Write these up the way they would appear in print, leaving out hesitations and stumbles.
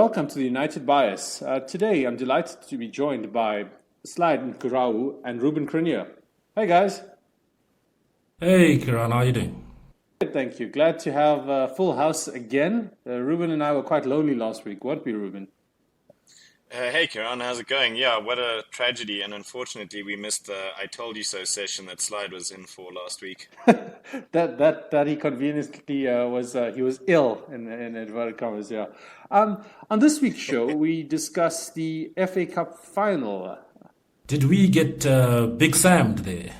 Welcome to the United Bias. Today, I'm delighted to be joined by Slide Nkurau and Ruben Crinier. Hey, guys. Hey, Kiran, how you doing? Good, thank you. Glad to have a full house again. Ruben and I were quite lonely last week, weren't we, Ruben? Hey, Kieran, how's it going? Yeah, what a tragedy, and unfortunately we missed the I Told You So session that Slide was in for last week. that he conveniently he was ill in inverted commas. Yeah. On this week's show, we discuss the FA Cup final. Did we get Big Sam'd there?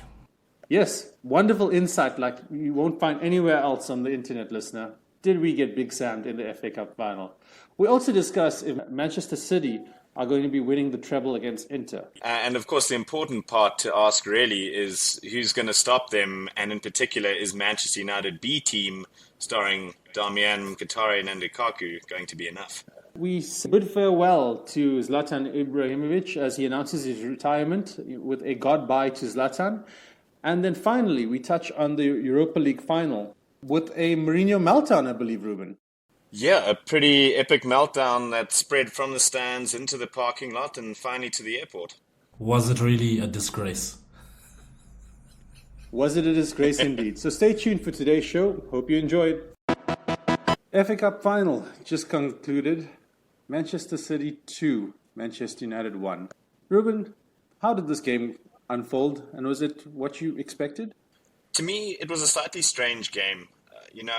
Yes, wonderful insight like you won't find anywhere else on the internet, listener. Did we get Big Sam'd in the FA Cup final? We also discuss if Manchester City are going to be winning the treble against Inter. And of course, the important part to ask really is who's going to stop them, and in particular, is Manchester United B team starring Darmian, Mkhitaryan and Lukaku going to be enough? We bid farewell to Zlatan Ibrahimovic as he announces his retirement with a goodbye to Zlatan. And then finally, we touch on the Europa League final with a Mourinho meltdown, I believe, Ruben. Yeah, a pretty epic meltdown that spread from the stands into the parking lot and finally to the airport. Was it really a disgrace? Was it a disgrace indeed? So stay tuned for today's show. Hope you enjoyed. FA Cup final just concluded. Manchester City 2, Manchester United 1. Ruben, how did this game unfold, and was it what you expected? To me, it was a slightly strange game.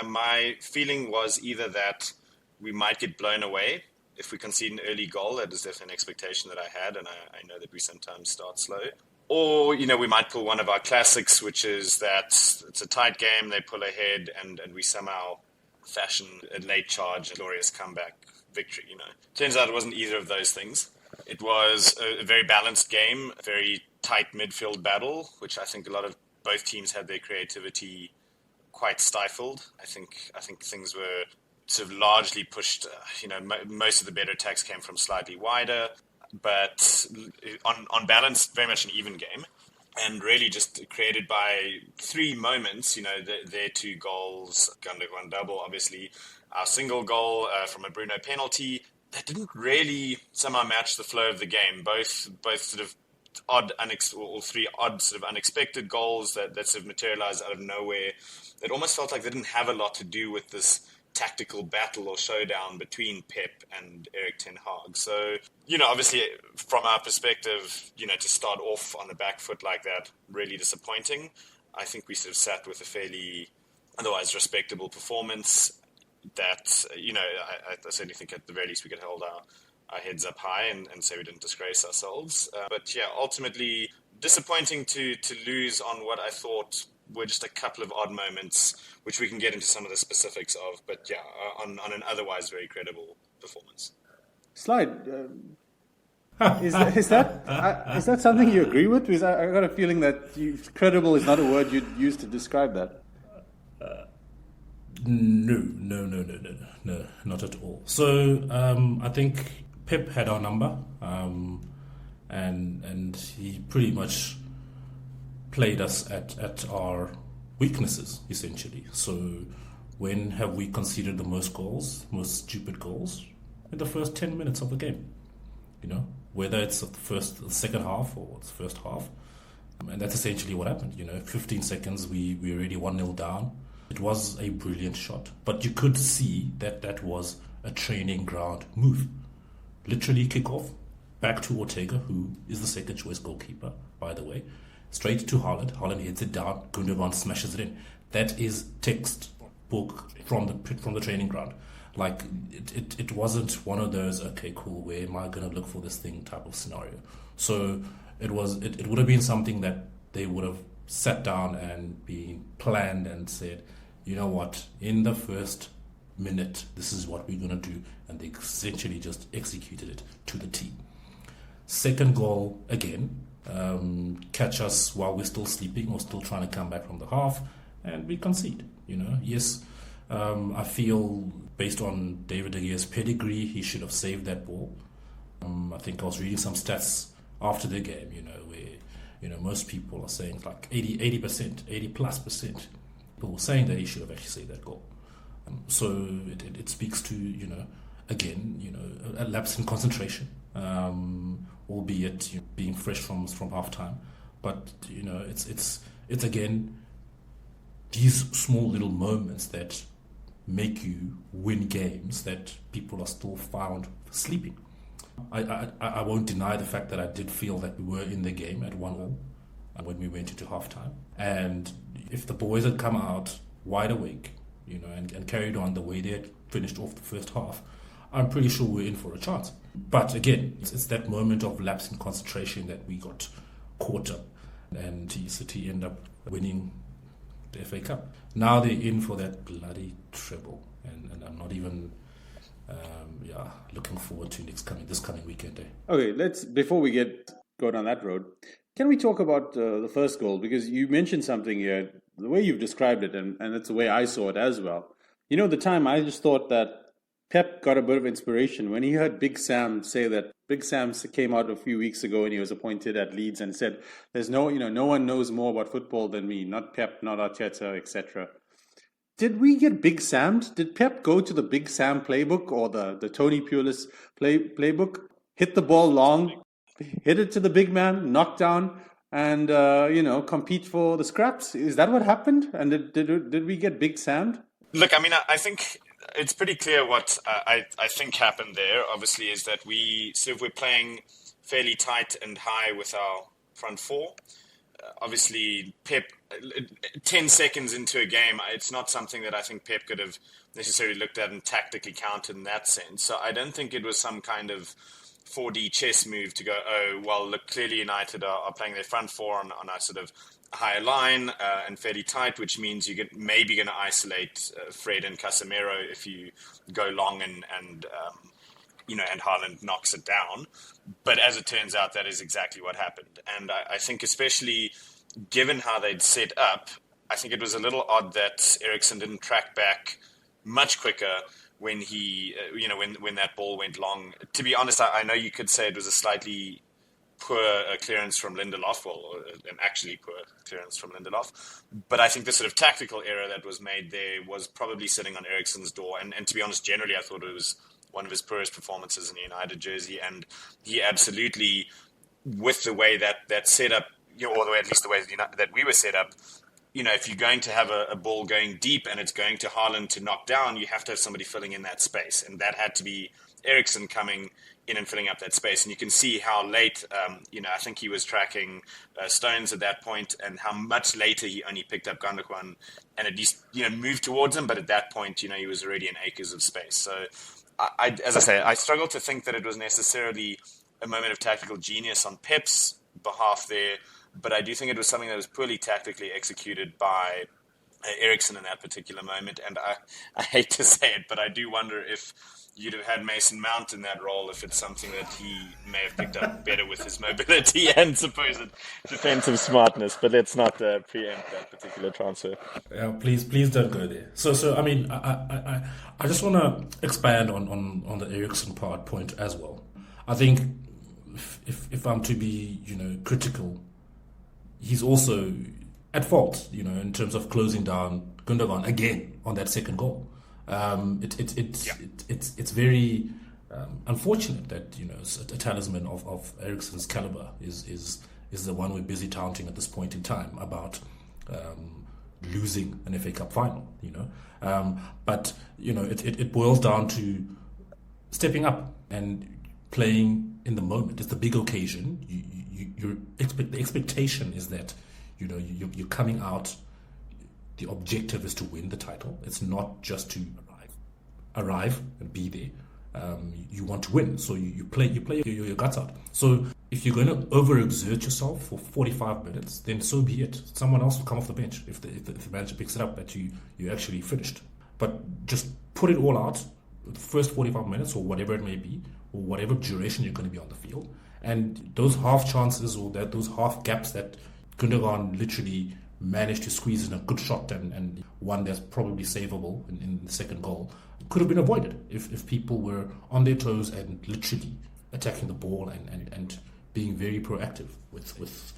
My feeling was either that we might get blown away if we concede an early goal. That is definitely an expectation that I had, and I know that we sometimes start slow. Or, we might pull one of our classics, which is that it's a tight game, they pull ahead, and we somehow fashion a late charge, a glorious comeback victory. Turns out it wasn't either of those things. It was a very balanced game, a very tight midfield battle, which I think a lot of both teams had their creativity quite stifled. I think things were sort of largely pushed. Most of the better attacks came from slightly wider, but on balance, very much an even game, and really just created by three moments. Their two goals, Gundogan double, obviously, our single goal from a Bruno penalty that didn't really somehow match the flow of the game. Both sort of three odd sort of unexpected goals that sort of materialized out of nowhere. It almost felt like they didn't have a lot to do with this tactical battle or showdown between Pep and Erik ten Hag. So, obviously from our perspective, to start off on the back foot like that, really disappointing. I think we sort of sat with a fairly otherwise respectable performance that, I certainly think at the very least we could hold our heads up high and say we didn't disgrace ourselves. But yeah, ultimately disappointing to lose on what I thought were just a couple of odd moments, which we can get into some of the specifics of. But yeah, on an otherwise very credible performance. Slide. Is that something you agree with? Because I got a feeling that credible is not a word you'd use to describe that. No, not at all. So I think Pep had our number, and he pretty much played us at our weaknesses, essentially. So when have we conceded the most stupid goals? In the first 10 minutes of the game. Whether it's the second half or it's first half. And that's essentially what happened. 15 seconds, we already 1-0 down. It was a brilliant shot, but you could see that was a training ground move. Literally kick off, back to Ortega, who is the second choice goalkeeper, by the way. Straight to Haaland. Haaland heads it down. Gundogan smashes it in. That is textbook from the training ground. Like it wasn't one of those okay, cool, where am I gonna look for this thing type of scenario. So it would have been something that they would have sat down and been planned and said, you know what, in the first minute, this is what we're gonna do, and they essentially just executed it to the T. Second goal again. Catch us while we're still sleeping or still trying to come back from the half, and we concede. Yes, I feel based on David De Gea's pedigree, he should have saved that ball. I think I was reading some stats after the game, where most people are saying like 80%, 80+%. People were saying that he should have actually saved that goal. So it speaks to again, a lapse in concentration, albeit being fresh from halftime. But it's again these small little moments that make you win games that people are still found sleeping. I won't deny the fact that I did feel that we were in the game at 1-1 when we went into halftime. And if the boys had come out wide awake, and carried on the way they had finished off the first half, I'm pretty sure we're in for a chance. But again, it's that moment of lapse in concentration that we got caught up, and City end up winning the FA Cup. Now they're in for that bloody treble, and I'm not even looking forward to this coming weekend. Okay, before we go down that road, can we talk about the first goal? Because you mentioned something here, the way you've described it, and it's the way I saw it as well. At the time, I just thought that Pep got a bit of inspiration when he heard Big Sam say that. Big Sam came out a few weeks ago and he was appointed at Leeds and said, "There's no one knows more about football than me, not Pep, not Arteta, etc." Did we get Big Sam'd? Did Pep go to the Big Sam playbook or the Tony Pulis playbook? Hit the ball long, hit it to the big man, knock down, and compete for the scraps. Is that what happened? And did we get Big Sam'd? Look, I think it's pretty clear what I think happened there. Obviously, is that we're playing fairly tight and high with our front four. Obviously, Pep, 10 seconds into a game, it's not something that I think Pep could have necessarily looked at and tactically counted in that sense. So I don't think it was some kind of 4D chess move to go, oh, well, look, clearly United are playing their front four on a sort of higher line and fairly tight, which means you maybe going to isolate Fred and Casemiro if you go long and Haaland knocks it down. But as it turns out, that is exactly what happened. And I think especially given how they'd set up, I think it was a little odd that Eriksen didn't track back much quicker when he, when that ball went long. To be honest, I know you could say it was a slightly poor clearance from Lindelof, an actually poor clearance from Lindelof. But I think the sort of tactical error that was made there was probably sitting on Eriksen's door. And to be honest, generally, I thought it was one of his poorest performances in the United jersey. And he absolutely, with the way that set up, or at least the way that we were set up, if you're going to have a ball going deep and it's going to Haaland to knock down, you have to have somebody filling in that space. And that had to be Eriksen coming in and filling up that space. And you can see how late, I think he was tracking Stones at that point, and how much later he only picked up Gundogan and at least, moved towards him. But at that point, he was already in acres of space. So as I say, I struggle to think that it was necessarily a moment of tactical genius on Pep's behalf there. But I do think it was something that was poorly tactically executed by Eriksen in that particular moment. And I hate to say it, but I do wonder if you'd have had Mason Mount in that role, if it's something that he may have picked up better with his mobility and supposed defensive smartness. But let's not preempt that particular transfer. Yeah, please don't go there. So I mean, I just want to expand on the Eriksen point as well. I think if I'm to be critical, he's also at fault, in terms of closing down Gundogan again on that second goal. It's very unfortunate that a talisman of Eriksen's caliber is the one we're busy taunting at this point in time about losing an FA Cup final. But it boils down to stepping up and playing in the moment. It's the big occasion. The expectation is that you're coming out. The objective is to win the title. It's not just to arrive and be there. You want to win, so you play your guts out. So if you're going to overexert yourself for 45 minutes, then so be it. Someone else will come off the bench if the manager picks it up that you actually finished. But just put it all out, the first 45 minutes or whatever it may be, or whatever duration you're going to be on the field. And those half chances or those half gaps that Gundogan literally managed to squeeze in a good shot and one that's probably savable in the second goal could have been avoided if people were on their toes and literally attacking the ball and being very proactive with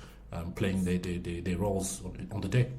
playing their roles on the day.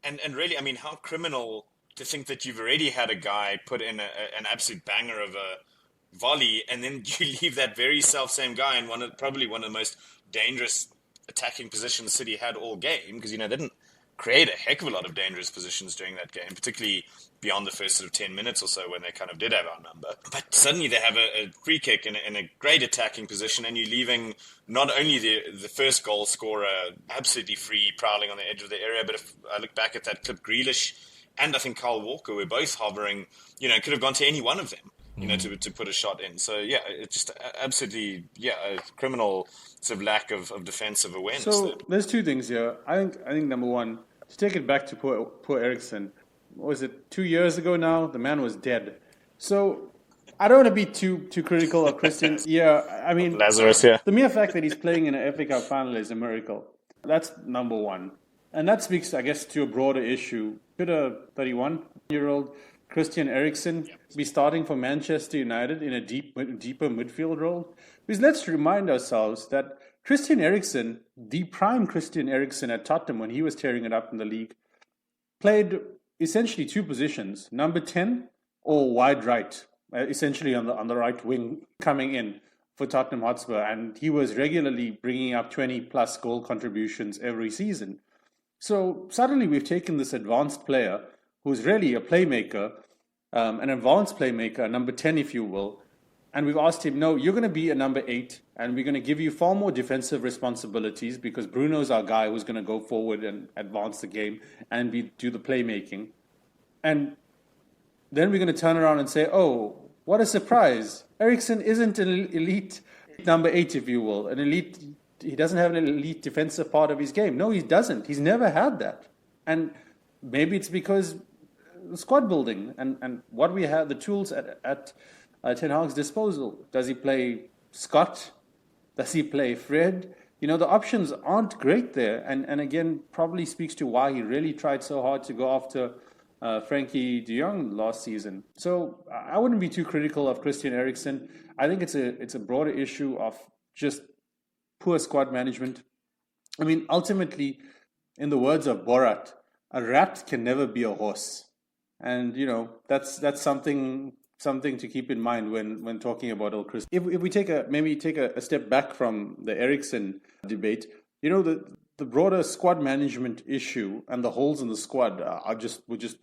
And really, how criminal to think that you've already had a guy put in an absolute banger of a volley, and then you leave that very self-same guy in probably one of the most dangerous attacking positions City had all game, because, they didn't create a heck of a lot of dangerous positions during that game, particularly beyond the first sort of 10 minutes or so when they kind of did have our number. But suddenly they have a free kick in a great attacking position, and you're leaving not only the first goal scorer absolutely free, prowling on the edge of the area, but if I look back at that clip, Grealish and I think Kyle Walker were both hovering, it could have gone to any one of them, to put a shot in. So, yeah, it's just absolutely, a criminal sort of lack of defensive awareness. So there's two things here. I think number one, to take it back to poor Eriksen, was it 2 years ago now? The man was dead. So I don't want to be too critical of Christian. Yeah, I mean, Lazarus, yeah. The mere fact that he's playing in an FA Cup final is a miracle. That's number one. And that speaks, I guess, to a broader issue. Should a 31-year-old Christian Eriksen be starting for Manchester United in a deeper midfield role? Because let's remind ourselves that Christian Eriksen, the prime Christian Eriksen at Tottenham when he was tearing it up in the league, played essentially two positions, number 10 or wide right, essentially on the right wing coming in for Tottenham Hotspur. And he was regularly bringing up 20-plus goal contributions every season. So suddenly we've taken this advanced player who's really a playmaker, an advanced playmaker, number 10 if you will, and we've asked him, no, you're going to be a number 8 and we're going to give you far more defensive responsibilities because Bruno's our guy who's going to go forward and advance the game and do the playmaking. And then we're going to turn around and say, oh, what a surprise. Eriksen isn't an elite number 8 if you will, he doesn't have an elite defensive part of his game. No, he doesn't. He's never had that. And maybe it's because squad building and what we have, the tools at Ten Hag's disposal. Does he play Scott? Does he play Fred? The options aren't great there. And again, probably speaks to why he really tried so hard to go after Frankie de Jong last season. So I wouldn't be too critical of Christian Eriksen. I think it's a broader issue of just poor squad management. I mean, ultimately, in the words of Borat, a rat can never be a horse. And, that's something to keep in mind when talking about El Chris. If we take a step back from the Eriksen debate, the broader squad management issue and the holes in the squad I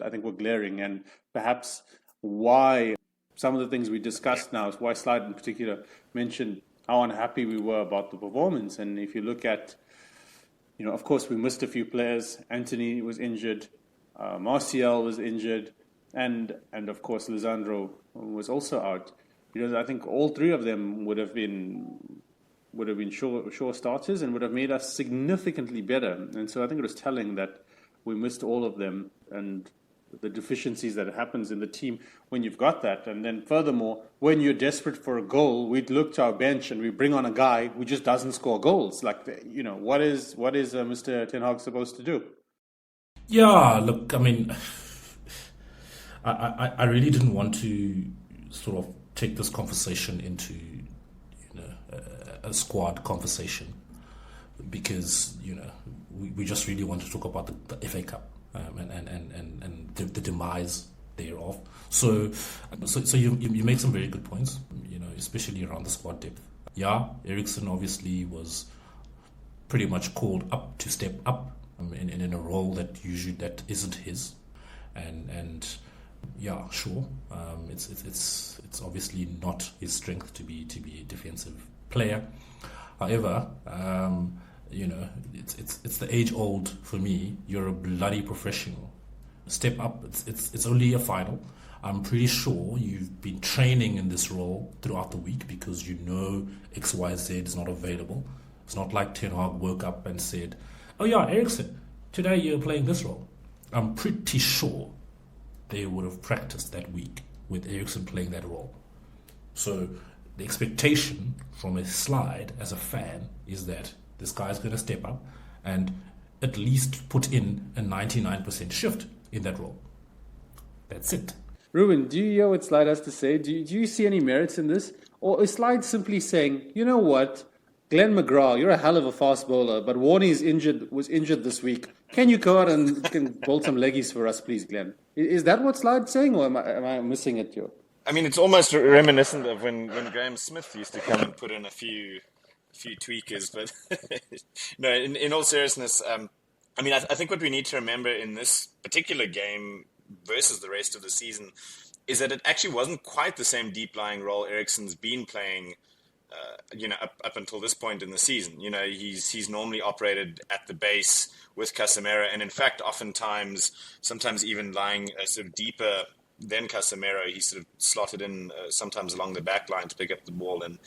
think were glaring, and perhaps why some of the things we discussed now, why Slide in particular mentioned how unhappy we were about the performance. And if you look at, of course we missed a few players. Anthony was injured, Martial was injured, and of course Lisandro was also out. I think all three of them would have been sure starters and would have made us significantly better. And so I think it was telling that we missed all of them and the deficiencies that happens in the team when you've got that. And then furthermore, when you're desperate for a goal, we'd look to our bench and we bring on a guy who just doesn't score goals. Like, what is Mr. Ten Hag supposed to do? Yeah, look, I mean, I really didn't want to sort of take this conversation into a squad conversation because we just really want to talk about the FA Cup and the demise thereof. So you make some very good points, especially around the squad depth. Yeah, Eriksen obviously was pretty much called up to step up in a role that isn't his, and yeah, sure, it's obviously not his strength to be a defensive player. However, it's the age old for me. You're a bloody professional. Step up. It's only a final. I'm pretty sure you've been training in this role throughout the week because XYZ is not available. It's not like Ten Hag woke up and said, "Oh yeah, Eriksen, today you're playing this role." I'm pretty sure they would have practiced that week with Eriksen playing that role. So the expectation from a Slide as a fan is that this guy's going to step up and at least put in a 99% shift in that role. That's it. Ruben, do you hear what Slide has to say? Do you see any merits in this? Or is Slide simply saying, you know what, Glenn McGrath, you're a hell of a fast bowler, but Warney was injured this week. Can you go out and bowl some leggies for us, please, Glenn? Is that what Slide's saying, or am I missing it here? I mean, it's almost reminiscent of when Graham Smith used to come and put in a few tweakers. But no, in all seriousness, I mean, I think what we need to remember in this particular game versus the rest of the season is that it actually wasn't quite the same deep-lying role Eriksen's been playing, up until this point in the season. He's normally operated at the base with Casemiro, and in fact, sometimes even lying sort of deeper than Casemiro, he sort of slotted in sometimes along the back line to pick up the ball and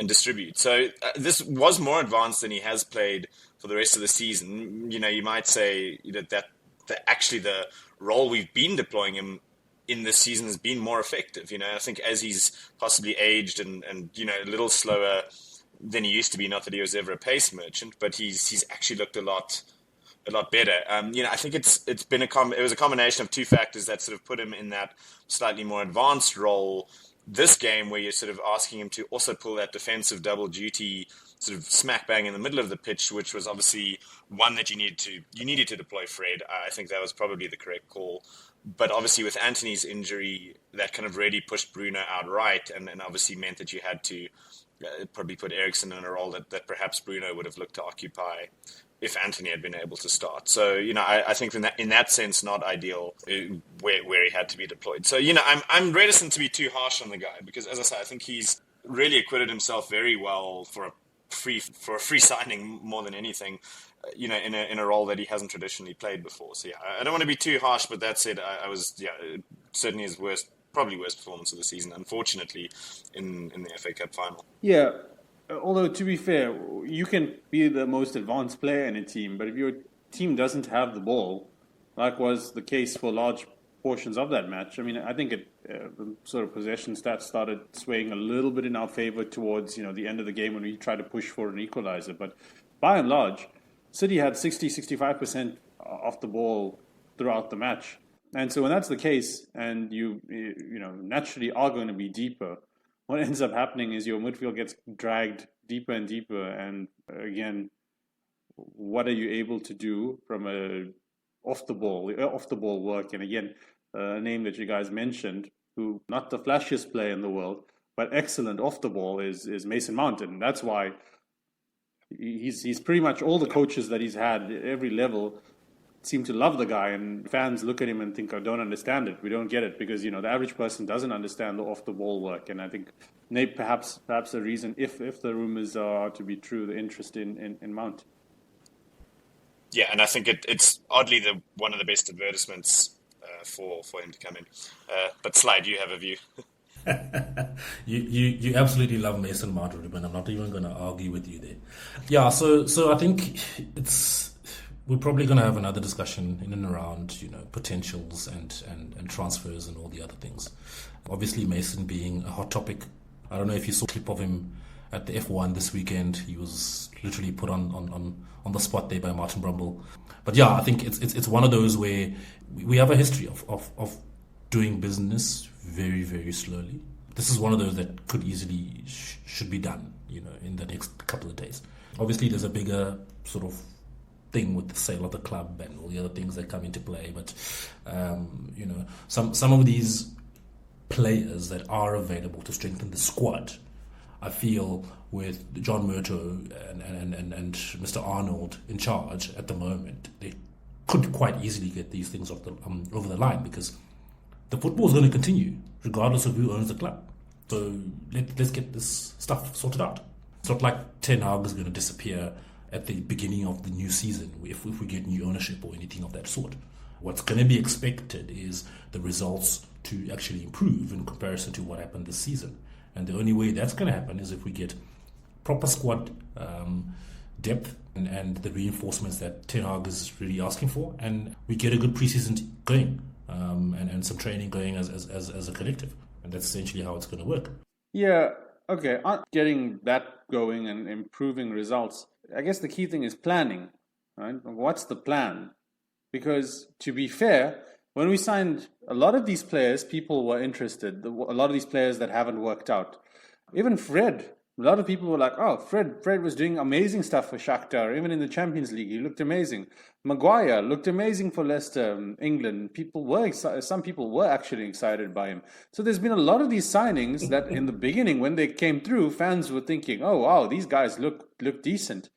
distribute. So this was more advanced than he has played for the rest of the season. You might say that actually the role we've been deploying him in this season has been more effective. I think as he's possibly aged and a little slower than he used to be, not that he was ever a pace merchant, but he's actually looked a lot better. I think it was a combination of two factors that sort of put him in that slightly more advanced role this game, where you're sort of asking him to also pull that defensive double duty sort of smack bang in the middle of the pitch, which was obviously one that you needed to deploy Fred. I think that was probably the correct call. But obviously with Antony's injury, that kind of really pushed Bruno out right, and obviously meant that you had to probably put Eriksen in a role that perhaps Bruno would have looked to occupy if Antony had been able to start. So, I think in that sense, not ideal where he had to be deployed. So, I'm reticent to be too harsh on the guy because, as I say, I think he's really acquitted himself very well for a free signing more than anything, in a role that he hasn't traditionally played before. So, yeah, I don't want to be too harsh, but that said, certainly his probably worst performance of the season, unfortunately, in the FA Cup final. Yeah. Although, to be fair, you can be the most advanced player in a team, but if your team doesn't have the ball, like was the case for large portions of that match, I mean, I think the sort of possession stats started swaying a little bit in our favor towards, the end of the game when we tried to push for an equalizer. But by and large, City had 60-65% off the ball throughout the match. And so when that's the case, and you naturally are going to be deeper, what ends up happening is your midfield gets dragged deeper and deeper. And again, what are you able to do from a off the ball work? And again, a name that you guys mentioned, who not the flashiest player in the world, but excellent off the ball is Mason Mount. And that's why he's pretty much all the coaches that he's had at every level seem to love the guy, and fans look at him and think, I don't understand it. We don't get it because, the average person doesn't understand the off-the-ball work. And I think perhaps a reason, if the rumors are to be true, the interest in Mount. Yeah, and I think it's oddly one of the best advertisements for him to come in. But Slide, you have a view. You absolutely love Mason Mount, Ruben. I'm not even going to argue with you there. Yeah, so I think we're probably going to have another discussion in and around, potentials and transfers and all the other things. Obviously, Mason being a hot topic. I don't know if you saw a clip of him at the F1 this weekend. He was literally put on the spot there by Martin Brumble. But yeah, I think it's one of those where we have a history of doing business very, very slowly. This is one of those that could easily should be done, in the next couple of days. Obviously, there's a bigger sort of thing with the sale of the club and all the other things that come into play, but some of these players that are available to strengthen the squad, I feel with John Murto and Mr. Arnold in charge at the moment, they could quite easily get these things over the line, because the football is going to continue regardless of who owns the club. So let's get this stuff sorted out. It's not like Ten Hag is going to disappear at the beginning of the new season if we get new ownership or anything of that sort. What's going to be expected is the results to actually improve in comparison to what happened this season. And the only way that's going to happen is if we get proper squad depth and the reinforcements that Ten Hag is really asking for, and we get a good preseason going and some training going as a collective. And that's essentially how it's going to work. Yeah, okay. Getting that going and improving results, I guess the key thing is planning, right? What's the plan? Because to be fair, when we signed a lot of these players, people were interested. A lot of these players that haven't worked out. Even Fred, A lot of people were like, "Oh, Fred was doing amazing stuff for Shakhtar, even in the Champions League. He looked amazing. Maguire looked amazing for Leicester, England. Some people were actually excited by him. So there's been a lot of these signings that, in the beginning, when they came through, fans were thinking, "Oh, wow, these guys look decent,"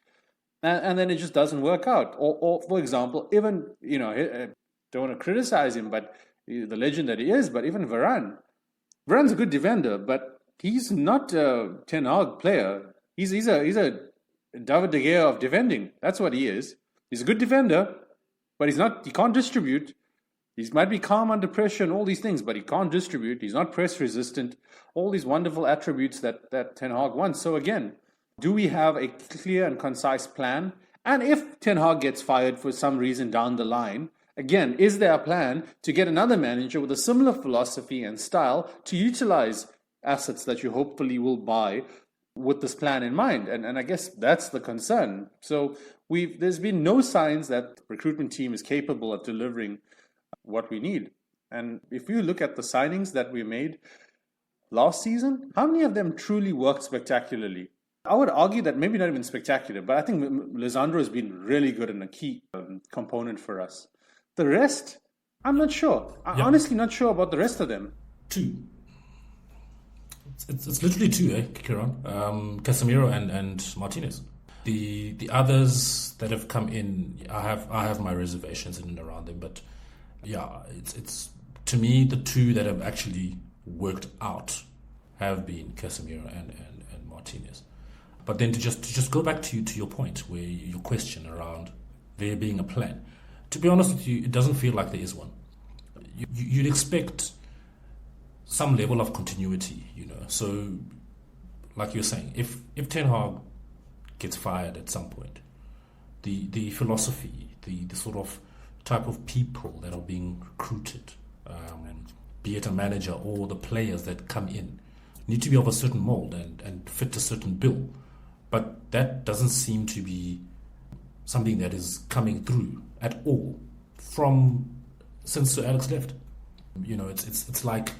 and then it just doesn't work out. Or for example, even don't want to criticize him, but the legend that he is, but even Varane's a good defender, but he's not a Ten Hag player. He's a David De Gea of defending. That's what he is. He's a good defender, but he can't distribute. He might be calm under pressure and all these things, but he can't distribute. He's not press resistant. All these wonderful attributes that Ten Hag wants. So again, do we have a clear and concise plan? And if Ten Hag gets fired for some reason down the line, again, is there a plan to get another manager with a similar philosophy and style to utilize assets that you hopefully will buy with this plan in mind? And I guess that's the concern. So there's been no signs that the recruitment team is capable of delivering what we need. And if you look at the signings that we made last season, how many of them truly worked spectacularly? I would argue that maybe not even spectacular, but I think Lisandro has been really good and a key component for us. The rest, I'm not sure. I'm honestly not sure about the rest of them. Two. It's literally two, Kieran? Casemiro and Martinez. The others that have come in, I have my reservations in and around them, but yeah, it's to me the two that have actually worked out have been Casemiro and Martinez. But then to just go back to your point, where your question around there being a plan. To be honest with you, it doesn't feel like there is one. You'd expect some level of continuity, So, like you're saying, if Ten Hag gets fired at some point, the philosophy, the sort of type of people that are being recruited, be it a manager or the players that come in, need to be of a certain mold and fit a certain bill. But that doesn't seem to be something that is coming through at all since Sir Alex left. It's like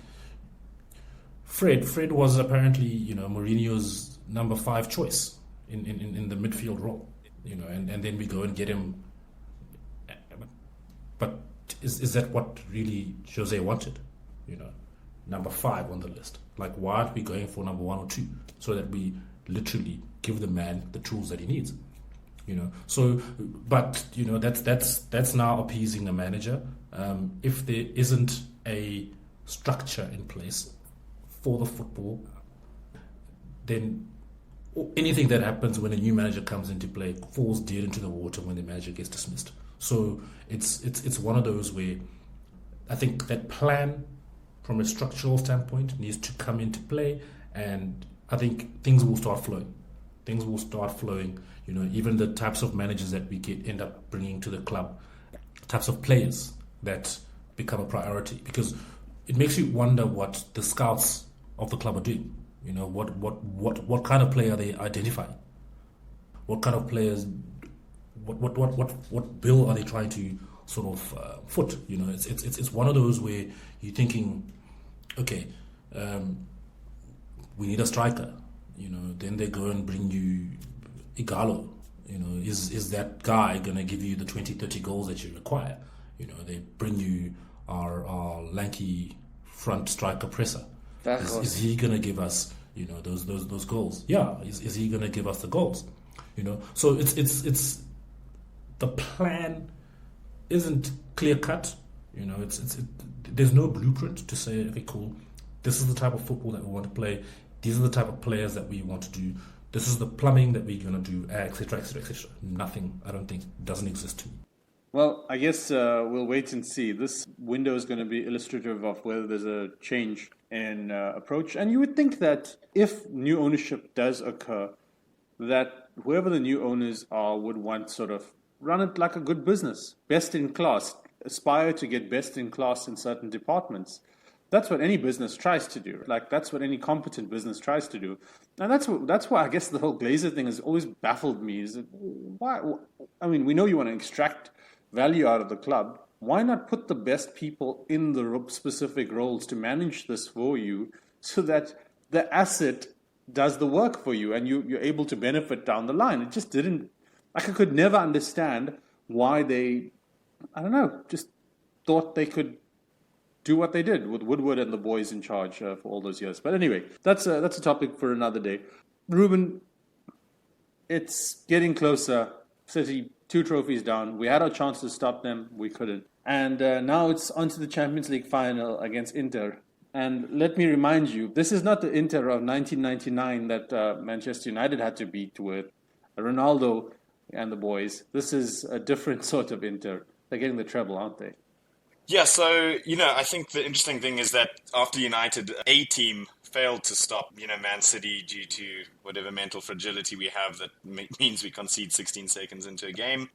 Fred was apparently Mourinho's number 5 choice in the midfield role, and then we go and get him. But is that what really Jose wanted? Number 5 on the list. Like, why aren't we going for number 1 or 2 so that we literally give the man the tools that he needs? So, but that's now appeasing the manager. If there isn't a structure in place for the football, then anything that happens when a new manager comes into play falls dead into the water when the manager gets dismissed. So it's one of those where I think that plan from a structural standpoint needs to come into play, and I think things will start flowing. Even the types of managers that we end up bringing to the club, types of players that become a priority, because it makes you wonder what the scouts of the club are doing. What kind of player are they identifying? What kind of players? What bill are they trying to sort of foot? It's one of those where you're thinking, okay, we need a striker. Then they go and bring you Igalo. Is that guy going to give you the 20, 30 goals that you require? They bring you our lanky front striker presser. Is he going to give us, those goals? Yeah. Is he going to give us the goals? So it's the plan isn't clear cut. There's no blueprint to say, okay, cool, this is the type of football that we want to play. These are the type of players that we want to do. This is the plumbing that we're going to do, etc., etc., etc. Nothing, I don't think, doesn't exist to me. Well, I guess we'll wait and see. This window is going to be illustrative of whether there's a change in approach. And you would think that if new ownership does occur, that whoever the new owners are would want sort of run it like a good business, best in class, aspire to get best in class in certain departments. That's what any business tries to do. Like, that's what any competent business tries to do. And that's why I guess the whole Glazer thing has always baffled me. Is why? I mean, we know you want to extract value out of the club. Why not put the best people in the specific roles to manage this for you, so that the asset does the work for you, and you're able to benefit down the line. It just didn't. I could never understand why they, I don't know, just thought they could do what they did with Woodward and the boys in charge for all those years. But anyway, that's a topic for another day. Ruben, it's getting closer. City 2 trophies down. We had our chance to stop them. We couldn't. And now it's on to the Champions League final against Inter. And let me remind you, this is not the Inter of 1999 that Manchester United had to beat with Ronaldo and the boys. This is a different sort of Inter. They're getting the treble, aren't they? Yeah, so, I think the interesting thing is that after United, a team failed to stop, Man City due to whatever mental fragility we have that means we concede 16 seconds into a game.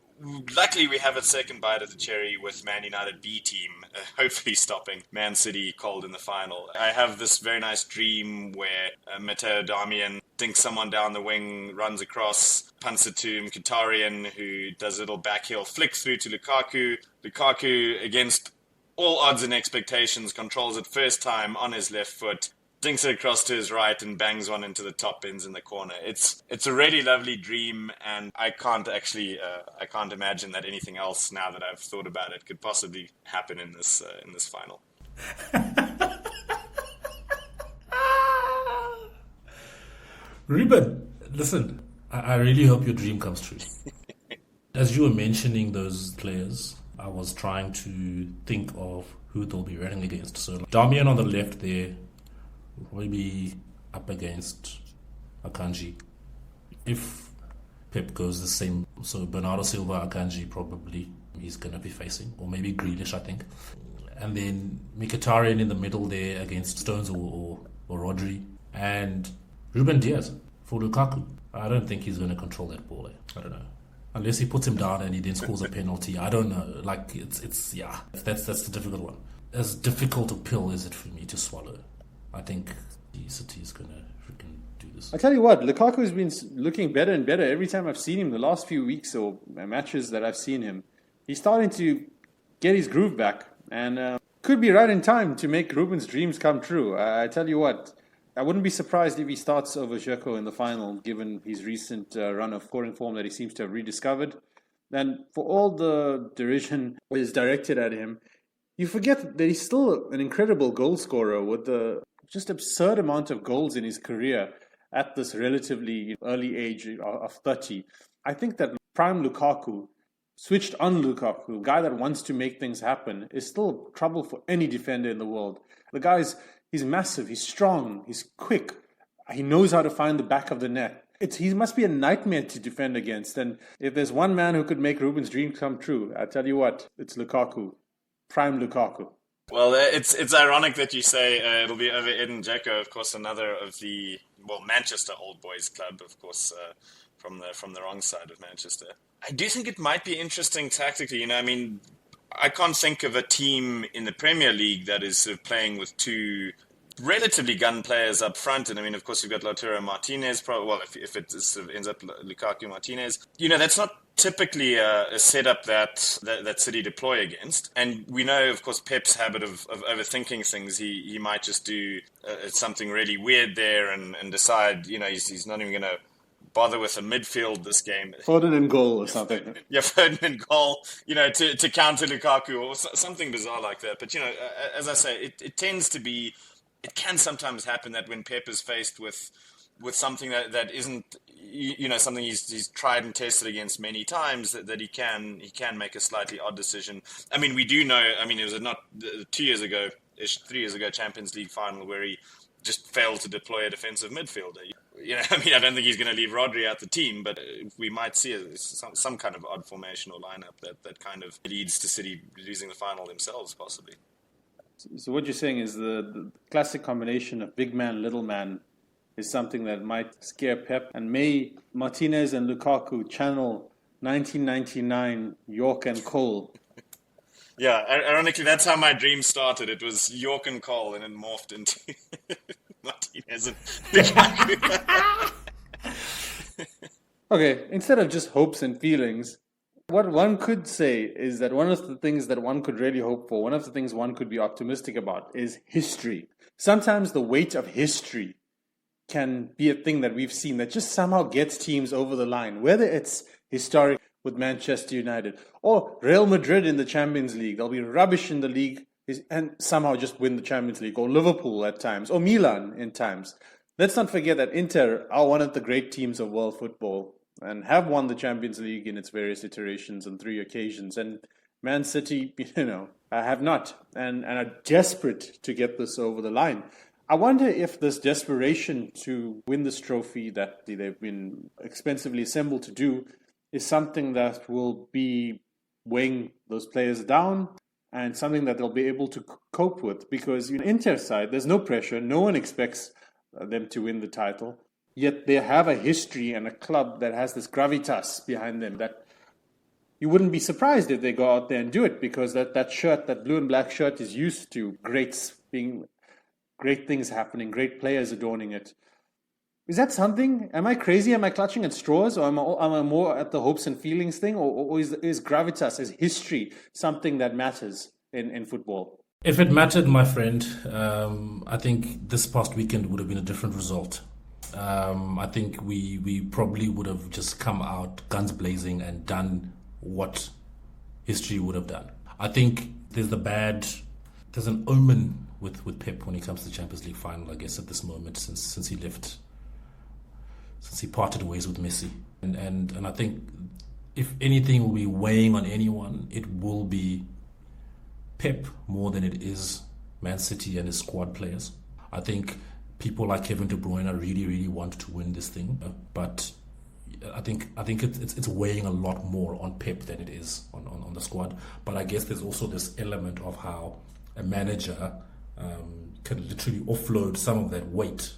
Luckily, we have a second bite at the cherry with Man United B team, hopefully stopping Man City cold in the final. I have this very nice dream where Matteo Darmian dinks someone down the wing, runs across, punts it to Mkhitaryan, who does a little backheel flick through to Lukaku. Lukaku, against all odds and expectations, controls it first time on his left foot, dinks it across to his right and bangs one into the top bins in the corner. It's a really lovely dream, and I can't imagine that anything else, now that I've thought about it, could possibly happen in this final. Ruben, listen, I really hope your dream comes true. As you were mentioning those players, I was trying to think of who they'll be running against. So Darmian on the left there will be up against Akanji. If Pep goes the same, so Bernardo Silva, Akanji probably he's going to be facing, or maybe Grealish, I think. And then Mkhitaryan in the middle there against Stones or Rodri. And Ruben Diaz for Lukaku. I don't think he's going to control that ball. I don't know. Unless he puts him down and he then scores a penalty. I don't know. Like, that's the difficult one. As difficult a pill is it for me to swallow. I think City is going to freaking do this. I tell you what, Lukaku's been looking better and better every time I've seen him the last few weeks or matches that I've seen him. He's starting to get his groove back and could be right in time to make Ruben's dreams come true. I tell you what, I wouldn't be surprised if he starts over Dzeko in the final, given his recent run of scoring form that he seems to have rediscovered. And for all the derision is directed at him, you forget that he's still an incredible goal scorer with the just absurd amount of goals in his career at this relatively early age of 30. I think that prime Lukaku, switched on Lukaku, a guy that wants to make things happen, is still trouble for any defender in the world. He's massive, he's strong, he's quick, he knows how to find the back of the net. He must be a nightmare to defend against. And if there's one man who could make Ruben's dream come true, I tell you what, it's Lukaku. Prime Lukaku. Well, it's ironic that you say it'll be over Edin Dzeko, of course, another of the Manchester Old Boys club, of course, from the wrong side of Manchester. I do think it might be interesting tactically. I can't think of a team in the Premier League that is sort of playing with two relatively gun players up front. And of course, you've got Lautaro Martinez. If it sort of ends up Lukaku Martinez, that's not typically a setup that City deploy against. And we know, of course, Pep's habit of overthinking things. He might just do something really weird there and decide, he's not even going to bother with a midfield this game. Foden in goal or something. Yeah, Foden in goal, to counter Lukaku or something bizarre like that. But, as I say, it can sometimes happen that when Pep is faced with something that isn't, something he's tried and tested against many times, that he can make a slightly odd decision. We do know, it was not 3 years ago, Champions League final where he just failed to deploy a defensive midfielder. I don't think he's going to leave Rodri out the team, but we might see some kind of odd formation or lineup that kind of leads to City losing the final themselves, possibly. So what you're saying is the classic combination of big man, little man is something that might scare Pep, and may Martinez and Lukaku channel 1999 York and Cole. Yeah, ironically, that's how my dream started. It was York and Cole, and it morphed into Martinez and Lukaku. Okay, instead of just hopes and feelings, what one could say is that one of the things that one could really hope for, one of the things one could be optimistic about is history. Sometimes the weight of history can be a thing that we've seen that just somehow gets teams over the line, whether it's historic with Manchester United or Real Madrid in the Champions League. They'll be rubbish in the league and somehow just win the Champions League, or Liverpool at times, or Milan in times. Let's not forget that Inter are one of the great teams of world football and have won the Champions League in its various iterations on 3 occasions. And Man City, have not and are desperate to get this over the line. I wonder if this desperation to win this trophy that they've been expensively assembled to do is something that will be weighing those players down and something that they'll be able to cope with. Because in Inter side, there's no pressure. No one expects them to win the title. Yet they have a history and a club that has this gravitas behind them that you wouldn't be surprised if they go out there and do it, because that shirt, that blue and black shirt, is used to great things happening, great players adorning it. Is that something? Am I crazy? Am I clutching at straws? Or am I more at the hopes and feelings thing? Or is gravitas, is history something that matters in football? If it mattered, my friend, I think this past weekend would have been a different result. I think we probably would have just come out guns blazing and done what history would have done. I think there's an omen with Pep when it comes to the Champions League final, I guess, at this moment, since he parted ways with Messi. And I think if anything will be weighing on anyone, it will be Pep more than it is Man City and his squad players. I think people like Kevin De Bruyne really, really want to win this thing, but I think it's weighing a lot more on Pep than it is on the squad. But I guess there's also this element of how a manager can literally offload some of that weight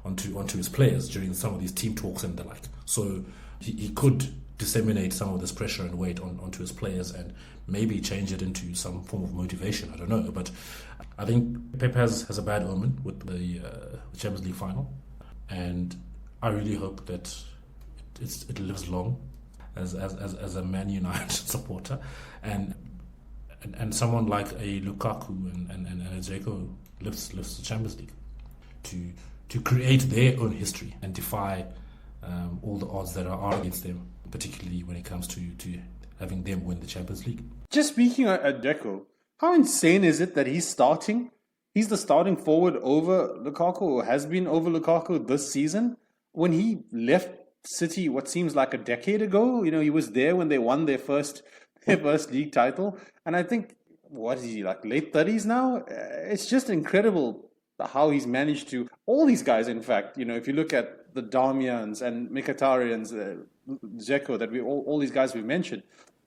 onto his players during some of these team talks and the like. So he could disseminate some of this pressure and weight onto his players and maybe change it into some form of motivation. I don't know, but I think Pep has a bad omen with the Champions League final, and I really hope that it lives long as a Man United supporter, and someone like a Lukaku and a Dzeko lives the Champions League to create their own history and defy all the odds that are against them, particularly when it comes to having them win the Champions League. Just speaking at Dzeko, how insane is it that he's starting? He's the starting forward over Lukaku, or has been over Lukaku this season. When he left City, what seems like a decade ago, he was there when they won their first league title. And I think, what is he, like late 30s now? It's just incredible how he's managed to, all these guys, in fact, if you look at the Darmians and Mkhitaryan's, Dzeko, that all these guys we've mentioned,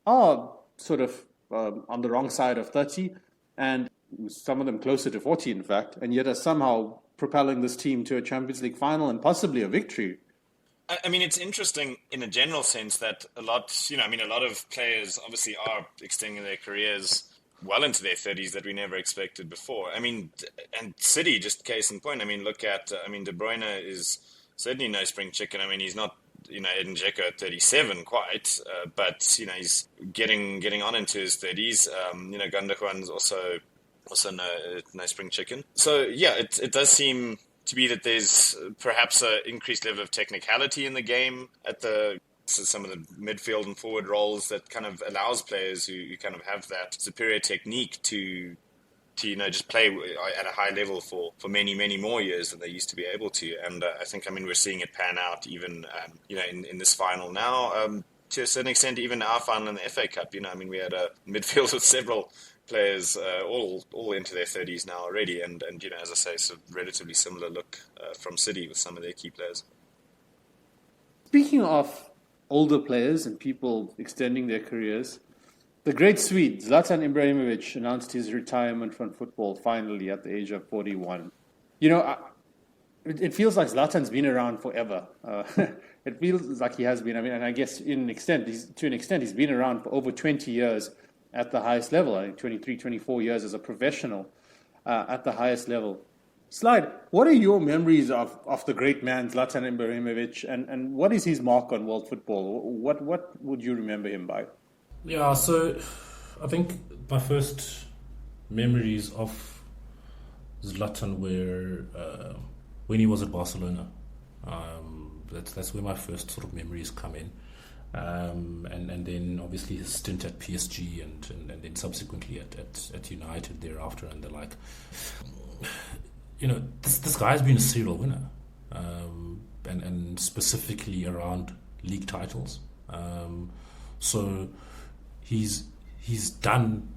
are sort of on the wrong side of 30, and some of them closer to 40, in fact, and yet are somehow propelling this team to a Champions League final and possibly a victory. I mean, it's interesting in a general sense that a lot of players obviously are extending their careers well into their 30s that we never expected before. I mean, and City, just case in point, look at, De Bruyne is certainly no spring chicken. He's not, Edin Dzeko at 37 quite, but, he's getting on into his 30s. Gundogan's also no spring chicken. So, yeah, it does seem to be that there's perhaps an increased level of technicality in the game at some of the midfield and forward roles that kind of allows players who kind of have that superior technique to just play at a high level for many, many more years than they used to be able to. And I think, we're seeing it pan out even, in this final now, to a certain extent, even our final in the FA Cup. We had a midfield with several players all into their 30s now already, and as I say, it's a relatively similar look from City with some of their key players. Speaking of older players and people extending their careers, the great Swede Zlatan Ibrahimovic announced his retirement from football finally at the age of 41. It feels like Zlatan's been around forever. It feels like he has been. And I guess to an extent, he's been around for over 20 years at the highest level. I think 23, 24 years as a professional at the highest level. Slide, what are your memories of the great man Zlatan Ibrahimovic, and what is his mark on world football? What would you remember him by? Yeah, so I think my first memories of Zlatan were when he was at Barcelona. That's where my first sort of memories come in. And then obviously his stint at PSG and then subsequently at United thereafter and the like. This guy's been a serial winner, and specifically around league titles. So he's done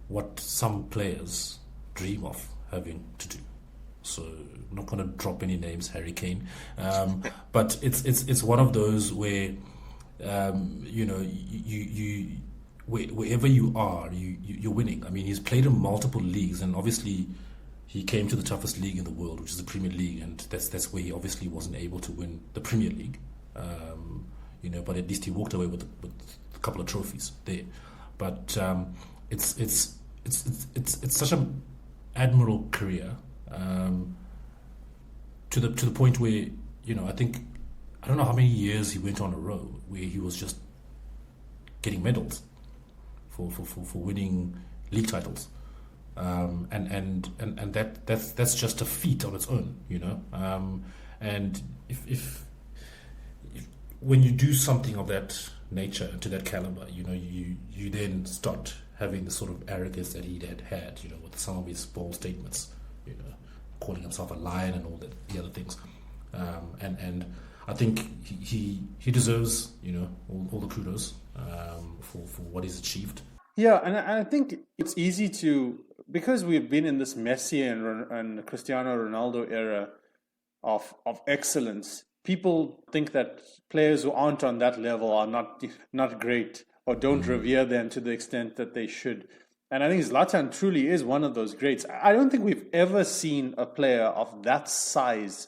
what some players dream of having to do. So I'm not going to drop any names, Harry Kane, but it's one of those where you wherever you are, you're winning. I mean, he's played in multiple leagues, and obviously he came to the toughest league in the world, which is the Premier League, and that's where he obviously wasn't able to win the Premier League. But at least he walked away with a couple of trophies there. But it's such an admirable career. To the point where I don't know how many years he went on a row where he was just getting medals for winning league titles, and that's just a feat on its own, and if when you do something of that nature to that caliber, you then start having the sort of arrogance that he had, with some of his bold statements, calling himself a lion and all the other things, and I think he deserves all the kudos for what he's achieved. Yeah, and I think it's easy because we've been in this Messi and Cristiano Ronaldo era of excellence. People think that players who aren't on that level are not great or don't revere them to the extent that they should. And I think Zlatan truly is one of those greats. I don't think we've ever seen a player of that size